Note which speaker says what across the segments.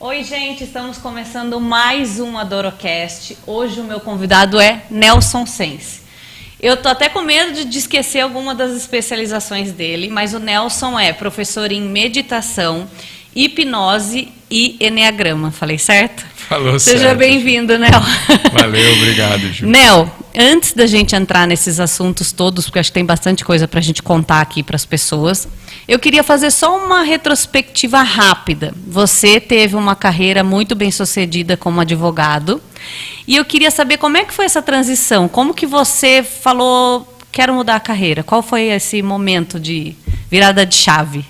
Speaker 1: Oi, gente, estamos começando mais um Adorocast. Hoje o meu convidado é Nelson Sense. Eu tô até com medo de esquecer alguma das especializações dele, mas o Nelson é professor em meditação, hipnose e eneagrama. Falei certo?
Speaker 2: Falou certo.
Speaker 1: Seja bem-vindo, Nel.
Speaker 2: Valeu, obrigado, Ju.
Speaker 1: Nel, antes da gente entrar nesses assuntos todos, porque acho que tem bastante coisa para a gente contar aqui para as pessoas, eu queria fazer só uma retrospectiva rápida. Você teve uma carreira muito bem-sucedida como advogado, e eu queria saber como é que foi essa transição, como que você falou, quero mudar a carreira, qual foi esse momento de virada de chave?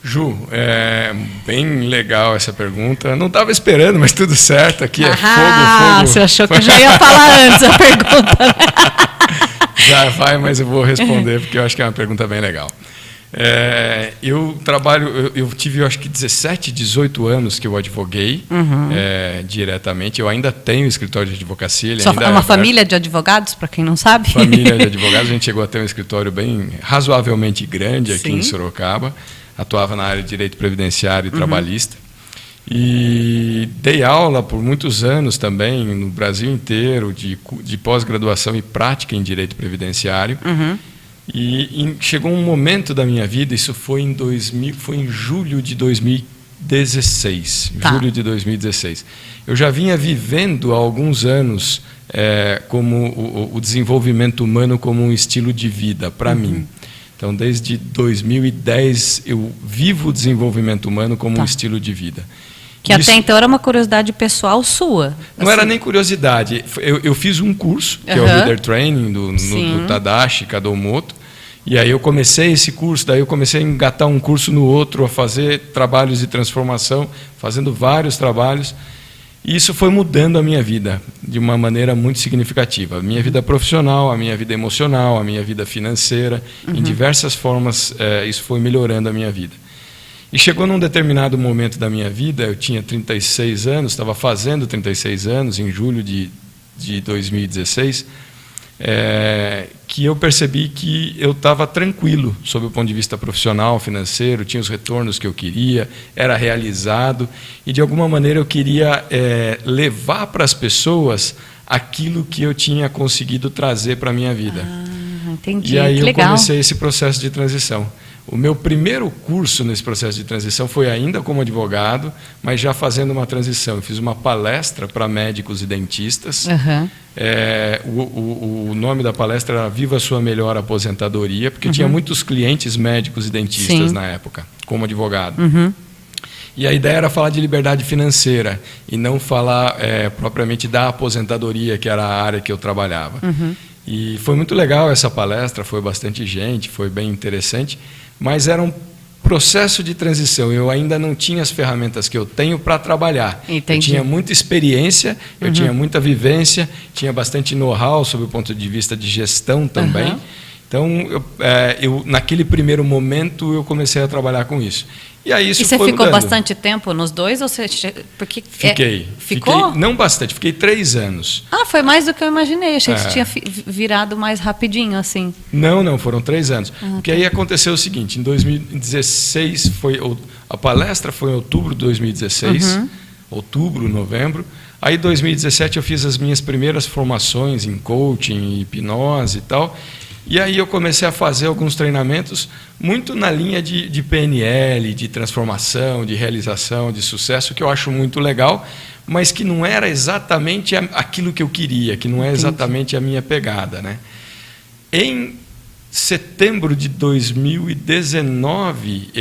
Speaker 2: Ju, é bem legal essa pergunta. Não estava esperando, mas tudo certo. Aqui é fogo.
Speaker 1: Você achou que eu já ia falar antes a pergunta, né?
Speaker 2: Já vai, mas eu vou responder, porque eu acho que é uma pergunta bem legal. Eu tive, acho que 17, 18 anos que eu advoguei diretamente. Eu ainda tenho escritório de advocacia. Ele ainda
Speaker 1: é uma família de advogados, para quem não sabe?
Speaker 2: Família de advogados. A gente chegou a ter um escritório bem razoavelmente grande aqui em Sorocaba. Atuava na área de direito previdenciário e trabalhista. E dei aula por muitos anos também, no Brasil inteiro, de pós-graduação e prática em direito previdenciário. E chegou um momento da minha vida, isso foi em julho de 2016.
Speaker 1: Tá.
Speaker 2: Julho de 2016. Eu já vinha vivendo há alguns anos como o desenvolvimento humano como um estilo de vida para mim. Então, desde 2010, eu vivo o desenvolvimento humano como um estilo de vida.
Speaker 1: Que até então era uma curiosidade pessoal sua.
Speaker 2: Não era nem curiosidade. Eu fiz um curso, que é o Leader Training, do Tadashi Kadomoto. E aí eu comecei esse curso, daí eu comecei a engatar um curso no outro, a fazer trabalhos de transformação, fazendo vários trabalhos. E isso foi mudando a minha vida de uma maneira muito significativa. A minha vida profissional, a minha vida emocional, a minha vida financeira. Em diversas formas, isso foi melhorando a minha vida. E chegou num determinado momento da minha vida, eu tinha 36 anos, estava fazendo 36 anos, em julho de 2016, que eu percebi que eu estava tranquilo sob o ponto de vista profissional, financeiro, tinha os retornos que eu queria, era realizado, e de alguma maneira eu queria levar para as pessoas aquilo que eu tinha conseguido trazer para a minha vida.
Speaker 1: Entendi.
Speaker 2: E aí
Speaker 1: eu
Speaker 2: comecei esse processo de transição. O meu primeiro curso nesse processo de transição foi ainda como advogado, mas já fazendo uma transição. Eu fiz uma palestra para médicos e dentistas. O nome da palestra era Viva a Sua Melhor Aposentadoria, porque eu tinha muitos clientes médicos e dentistas na época, como advogado. E a ideia era falar de liberdade financeira e não falar propriamente da aposentadoria, que era a área que eu trabalhava. E foi muito legal essa palestra, foi bastante gente, foi bem interessante, mas era um processo de transição. Eu ainda não tinha as ferramentas que eu tenho para trabalhar.
Speaker 1: Entendi.
Speaker 2: Eu tinha muita experiência, eu tinha muita vivência, tinha bastante know-how sob o ponto de vista de gestão também. Então, naquele primeiro momento, eu comecei a trabalhar com isso. E aí isso
Speaker 1: você
Speaker 2: foi
Speaker 1: ficou
Speaker 2: mudando.
Speaker 1: Bastante tempo nos dois? Ou você... Porque
Speaker 2: Ficou? Não bastante, fiquei 3 anos.
Speaker 1: Foi mais do que eu imaginei. Achei que você tinha virado mais rapidinho, assim.
Speaker 2: Não, foram 3 anos. Porque aí aconteceu o seguinte, em 2016, a palestra foi em outubro de 2016, outubro, novembro. Aí em 2017 eu fiz as minhas primeiras formações em coaching, hipnose e tal. E aí eu comecei a fazer alguns treinamentos muito na linha de PNL, de transformação, de realização, de sucesso, que eu acho muito legal, mas que não era exatamente aquilo que eu queria, que não é exatamente a minha pegada, né? Em setembro de 2019,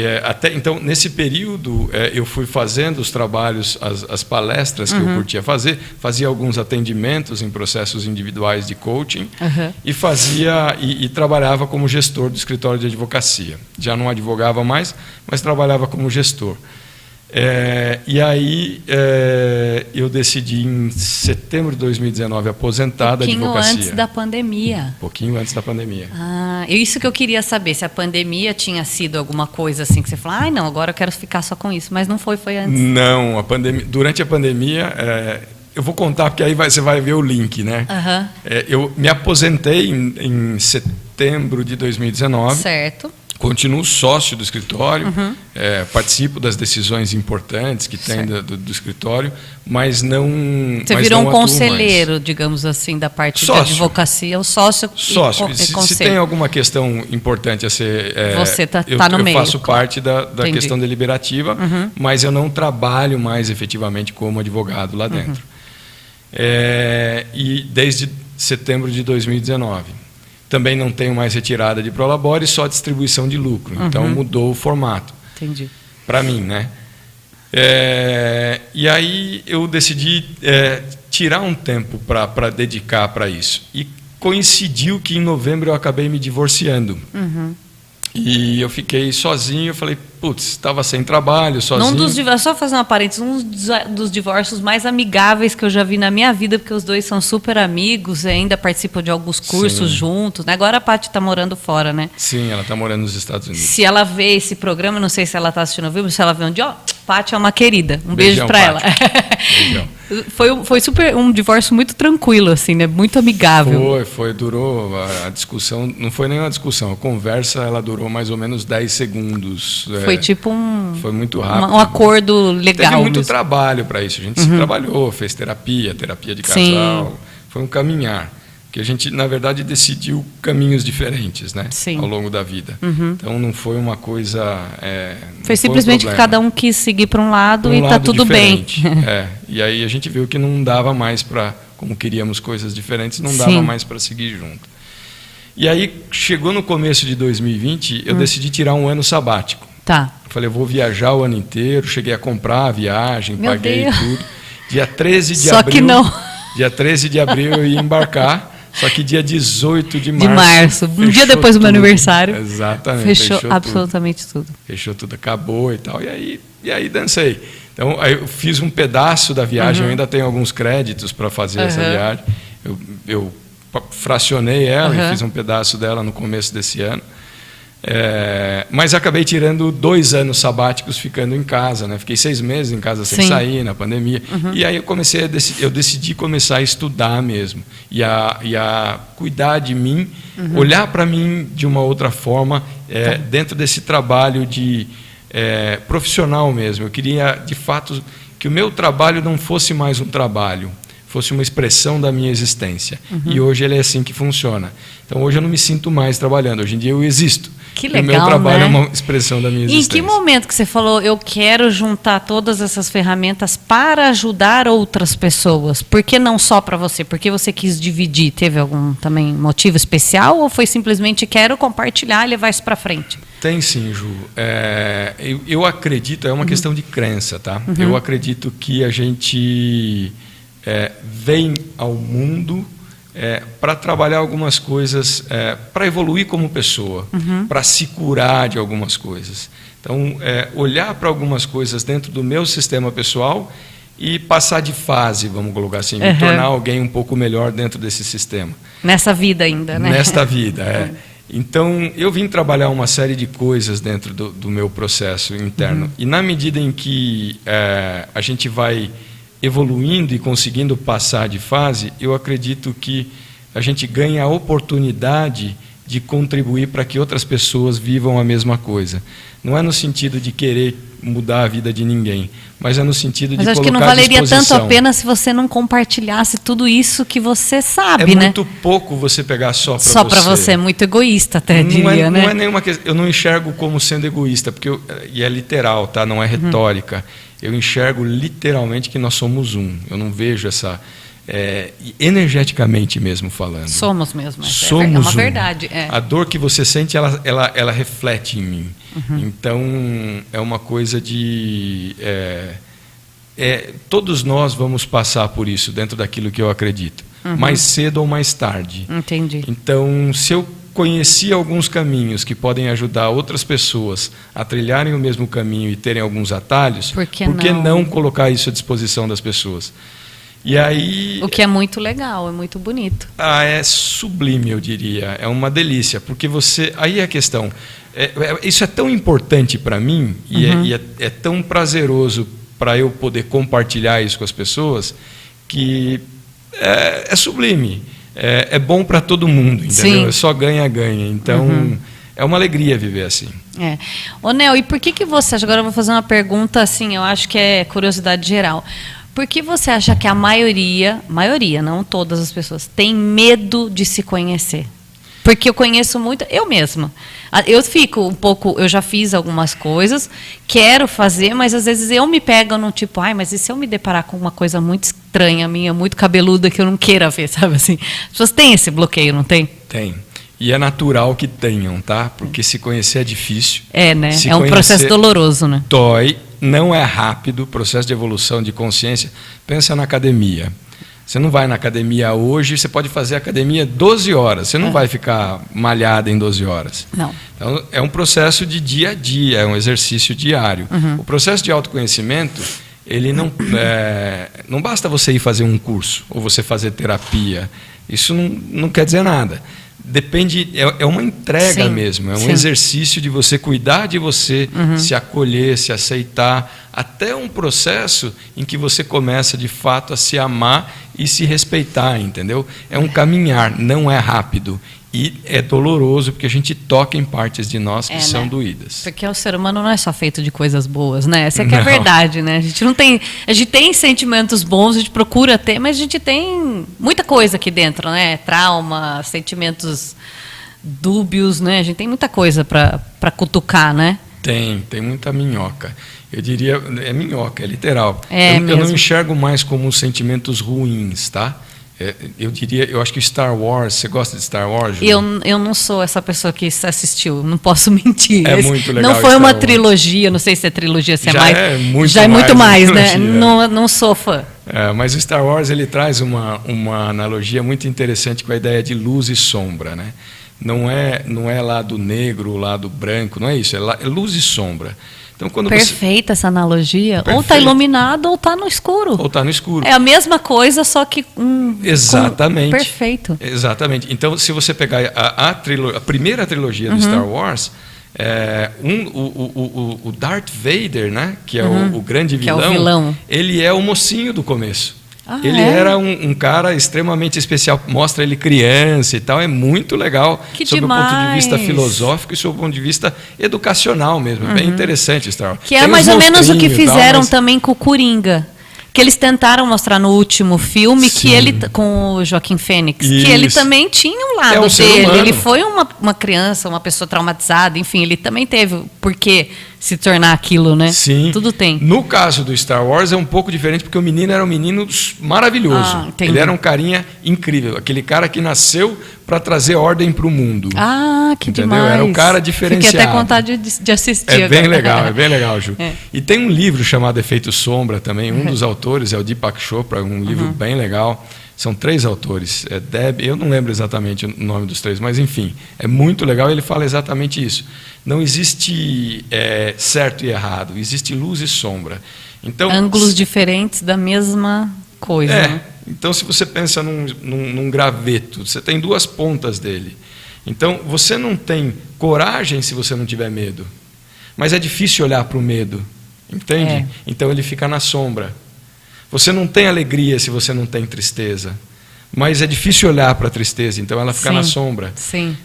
Speaker 2: então nesse período eu fui fazendo os trabalhos, as palestras que eu curtia fazer, fazia alguns atendimentos em processos individuais de coaching e trabalhava como gestor do escritório de advocacia. Já não advogava mais, mas trabalhava como gestor. E aí eu decidi em setembro de 2019 aposentar da advocacia.
Speaker 1: Pouquinho antes da pandemia.
Speaker 2: Pouquinho antes da pandemia.
Speaker 1: Isso que eu queria saber, se a pandemia tinha sido alguma coisa assim que você falou, não, agora eu quero ficar só com isso, mas não foi antes.
Speaker 2: Não, durante a pandemia, eu vou contar porque aí você vai ver o link, né? Eu me aposentei em setembro de 2019.
Speaker 1: Certo.
Speaker 2: Continuo sócio do escritório, participo das decisões importantes que tem do escritório, mas não.
Speaker 1: Você virou um conselheiro, digamos assim, da parte de advocacia, o sócio.
Speaker 2: Se tem alguma questão importante a ser.
Speaker 1: Você está no meio.
Speaker 2: Eu faço parte da questão deliberativa, mas eu não trabalho mais efetivamente como advogado lá dentro. E desde setembro de 2019. Também não tenho mais retirada de prolabore, só distribuição de lucro. Então mudou o formato.
Speaker 1: Entendi.
Speaker 2: Para mim, né? E aí eu decidi tirar um tempo para dedicar para isso. E coincidiu que em novembro eu acabei me divorciando. E eu fiquei sozinho, eu falei, putz, estava sem trabalho, sozinho.
Speaker 1: Só fazer uma parênteses, um dos divórcios mais amigáveis que eu já vi na minha vida, porque os dois são super amigos e ainda participam de alguns cursos juntos. Né? Agora a Paty está morando fora, né?
Speaker 2: Sim, ela está morando nos Estados Unidos.
Speaker 1: Se ela vê esse programa, não sei se ela está assistindo ao vivo, se ela vê Paty é uma querida. Um beijo para ela. Beijão. Foi super um divórcio muito tranquilo, assim, né? Muito amigável.
Speaker 2: Durou a discussão, não foi nem uma discussão, a conversa ela durou mais ou menos 10 segundos.
Speaker 1: Foi tipo
Speaker 2: foi muito rápido.
Speaker 1: Um acordo legal.
Speaker 2: Teve muito trabalho para isso, a gente se trabalhou, fez terapia de casal, foi um caminhar. Que a gente, na verdade, decidiu caminhos diferentes, né? Ao longo da vida. Então, não foi uma coisa...
Speaker 1: foi simplesmente que cada um quis seguir para um lado e está tudo
Speaker 2: diferente.
Speaker 1: bem.
Speaker 2: E aí a gente viu que não dava mais para... Como queríamos coisas diferentes, não dava mais para seguir junto. E aí, chegou no começo de 2020, eu decidi tirar um ano sabático.
Speaker 1: Tá.
Speaker 2: Falei, eu vou viajar o ano inteiro, cheguei a comprar a viagem, paguei tudo. Dia 13 de abril...
Speaker 1: Só que não.
Speaker 2: Dia 13 de abril eu ia embarcar... Só que dia 18 de
Speaker 1: março, um dia depois do meu aniversário.
Speaker 2: Exatamente.
Speaker 1: Fechou absolutamente tudo.
Speaker 2: Fechou tudo, acabou e tal. E aí dancei. Então, aí eu fiz um pedaço da viagem, eu ainda tenho alguns créditos para fazer essa viagem. Eu fracionei ela e fiz um pedaço dela no começo desse ano. Mas acabei tirando 2 anos sabáticos ficando em casa, né? Fiquei 6 meses em casa sem sair, na pandemia. E aí eu decidi começar a estudar mesmo e a cuidar de mim, olhar para mim de uma outra forma, dentro desse trabalho de profissional mesmo. Eu queria, de fato, que o meu trabalho não fosse mais um trabalho, fosse uma expressão da minha existência. E hoje ele é assim que funciona. Então hoje eu não me sinto mais trabalhando, hoje em dia eu existo.
Speaker 1: Que legal,
Speaker 2: o meu trabalho é uma expressão da minha existência.
Speaker 1: Em que momento que você falou, eu quero juntar todas essas ferramentas para ajudar outras pessoas? Por que não só para você? Por que você quis dividir? Teve algum também motivo especial ou foi simplesmente quero compartilhar e levar isso para frente?
Speaker 2: Tem sim, Ju. Eu acredito, é uma questão de crença, tá? Eu acredito que a gente vem ao mundo para trabalhar algumas coisas, para evoluir como pessoa, para se curar de algumas coisas. Então, olhar para algumas coisas dentro do meu sistema pessoal e passar de fase, vamos colocar assim, me tornar alguém um pouco melhor dentro desse sistema.
Speaker 1: Nessa vida ainda, né?
Speaker 2: Nesta vida, Então, eu vim trabalhar uma série de coisas dentro do meu processo interno. E na medida em que a gente vai evoluindo e conseguindo passar de fase, eu acredito que a gente ganha a oportunidade de contribuir para que outras pessoas vivam a mesma coisa. Não é no sentido de querer mudar a vida de ninguém, mas é no sentido de colocar à disposição. Mas acho que não valeria
Speaker 1: tanto a pena se você não compartilhasse tudo isso que você sabe,
Speaker 2: né? É muito pouco você pegar só para você.
Speaker 1: Só para você, é muito egoísta até, diria, né?
Speaker 2: Não é nenhuma questão, eu não enxergo como sendo egoísta, porque e é literal, tá? Não é retórica. Eu enxergo literalmente que nós somos um. Eu não vejo essa... energeticamente mesmo falando.
Speaker 1: Somos mesmo.
Speaker 2: Somos
Speaker 1: é uma verdade.
Speaker 2: A dor que você sente, ela reflete em mim. Então, é uma coisa de... todos nós vamos passar por isso dentro daquilo que eu acredito. Mais cedo ou mais tarde.
Speaker 1: Entendi.
Speaker 2: Então, se eu conheci alguns caminhos que podem ajudar outras pessoas a trilharem o mesmo caminho e terem alguns atalhos, por que não colocar isso à disposição das pessoas? E aí,
Speaker 1: o que é muito legal, é muito bonito.
Speaker 2: É sublime, eu diria. É uma delícia, porque você... Aí é a questão. Isso é tão importante para mim e é tão prazeroso para eu poder compartilhar isso com as pessoas que é sublime. É bom para todo mundo, entendeu? Sim. É só ganha-ganha. Então, é uma alegria viver assim.
Speaker 1: Ô Nel, e por que você acha, agora eu vou fazer uma pergunta assim, eu acho que é curiosidade geral, por que você acha que a maioria, não todas as pessoas, tem medo de se conhecer? Porque eu conheço muito, eu mesma. Eu fico um pouco, eu já fiz algumas coisas, quero fazer, mas às vezes eu me pego num tipo, mas e se eu me deparar com uma coisa muito estranha minha, muito cabeluda, que eu não queira ver, sabe assim? As pessoas têm esse bloqueio, não tem?
Speaker 2: Tem. E é natural que tenham, tá? Porque se conhecer é difícil.
Speaker 1: Né? É um processo doloroso, né?
Speaker 2: Dói, não é rápido, processo de evolução de consciência. Pensa na academia. Você não vai na academia hoje, você pode fazer academia 12 horas. Você não vai ficar malhada em 12 horas.
Speaker 1: Não.
Speaker 2: Então, é um processo de dia a dia, é um exercício diário. O processo de autoconhecimento, ele não basta você ir fazer um curso ou você fazer terapia. Isso não quer dizer nada. Depende, é uma entrega mesmo, é um exercício de você cuidar de você, se acolher, se aceitar, até um processo em que você começa de fato a se amar e se respeitar, entendeu? É um caminhar, não é rápido. E é doloroso porque a gente toca em partes de nós que são doídas.
Speaker 1: Porque o ser humano não é só feito de coisas boas, né? Essa é a verdade, né? A gente tem sentimentos bons, a gente procura ter, mas a gente tem muita coisa aqui dentro, né? Trauma, sentimentos dúbios, né? A gente tem muita coisa para cutucar, né?
Speaker 2: Tem muita minhoca. Eu diria, é minhoca, é literal.
Speaker 1: Eu
Speaker 2: não enxergo mais como sentimentos ruins, tá? Eu acho que Star Wars, você gosta de Star Wars, Ju?
Speaker 1: Eu não sou essa pessoa que assistiu, não posso mentir.
Speaker 2: É muito legal.
Speaker 1: Não foi uma trilogia, não sei se é trilogia, se é mais.
Speaker 2: Já é muito mais,
Speaker 1: né? Não sou fã.
Speaker 2: Mas o Star Wars ele traz uma analogia muito interessante com a ideia de luz e sombra, né? Não é lado negro, lado branco, não é isso, é luz e sombra. Então,
Speaker 1: perfeita essa analogia. Ou está iluminado ou está no escuro. É a mesma coisa, só que...
Speaker 2: Exatamente.
Speaker 1: Perfeito.
Speaker 2: Exatamente. Então, se você pegar a primeira trilogia do Star Wars, o Darth Vader, né, que é o grande vilão, ele é o mocinho do começo. Ele era um cara extremamente especial, mostra ele criança e tal, é muito legal sob o ponto de vista filosófico e sob o ponto de vista educacional mesmo, bem interessante Star Wars.
Speaker 1: Que é mais ou menos o que fizeram também com o Coringa, que eles tentaram mostrar no último filme, que ele, com o Joaquim Fênix, que ele também tinha um lado dele, ele foi uma criança, uma pessoa traumatizada, enfim, ele também teve por que se tornar aquilo, né?
Speaker 2: Sim.
Speaker 1: Tudo tem.
Speaker 2: No caso do Star Wars é um pouco diferente, porque o menino era um menino maravilhoso. Ele era um carinha incrível, aquele cara que nasceu para trazer ordem para o mundo.
Speaker 1: Que
Speaker 2: entendeu?
Speaker 1: Demais.
Speaker 2: Era um cara diferenciado.
Speaker 1: Fiquei até com vontade de assistir.
Speaker 2: É bem legal, Ju. E tem um livro chamado Efeito Sombra também, um dos autores é o Deepak Chopra, um livro bem legal. São 3 autores, eu não lembro exatamente o nome dos 3, mas enfim, é muito legal, ele fala exatamente isso. Não existe certo e errado, existe luz e sombra. Então,
Speaker 1: ângulos diferentes da mesma coisa. Né?
Speaker 2: Então, se você pensa num graveto, você tem 2 pontas dele. Então, você não tem coragem se você não tiver medo, mas é difícil olhar para o medo, entende? Então, ele fica na sombra. Você não tem alegria se você não tem tristeza. Mas é difícil olhar para a tristeza, então ela fica na sombra.
Speaker 1: Sim.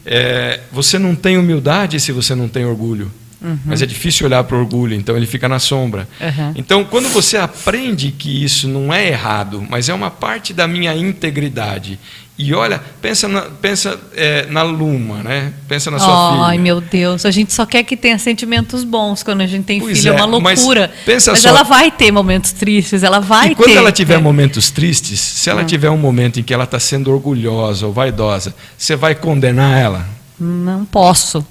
Speaker 2: Você não tem humildade se você não tem orgulho. Mas é difícil olhar para o orgulho, então ele fica na sombra. Então, quando você aprende que isso não é errado, mas é uma parte da minha integridade, e olha, pensa na Luma, né? Pensa na sua filha.
Speaker 1: Ai, meu Deus, a gente só quer que tenha sentimentos bons quando a gente tem filho, é uma loucura. Mas ela vai ter momentos tristes, ela vai ter.
Speaker 2: E quando ela tiver momentos tristes, se ela tiver um momento em que ela está sendo orgulhosa ou vaidosa, você vai condenar ela?
Speaker 1: Não posso.